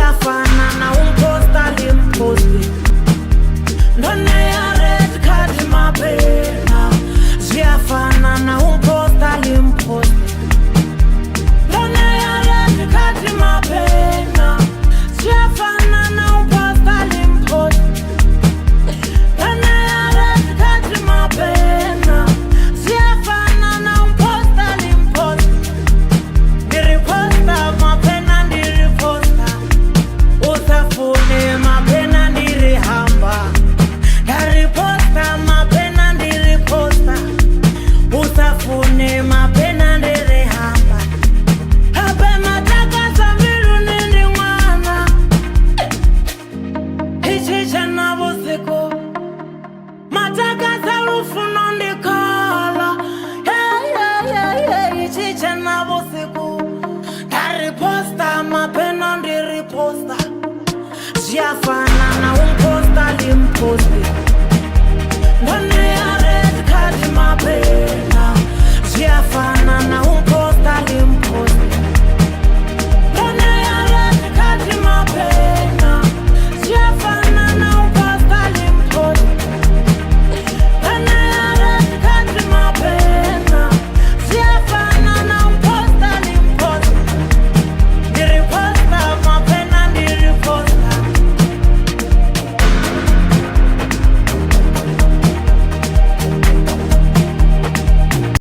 ziyafana na umposta limposti ndone ya red card mapena ziyafana na umposta limposti ndone ya red card mapena ziyafana na umposta limposti ndone ya red card mapena ziyafana na umposta limposti ndiriposta mapena ndiriposta usafune mapena ndirihamba ndariposta mapena ndiriposta usafune mapena ndirihamba habe matakasa mbilu nindi mwana ichicha na busiku matakasa lufuno ndikala ichicha na busiku ndariposta mapena ndiriposta ziyafana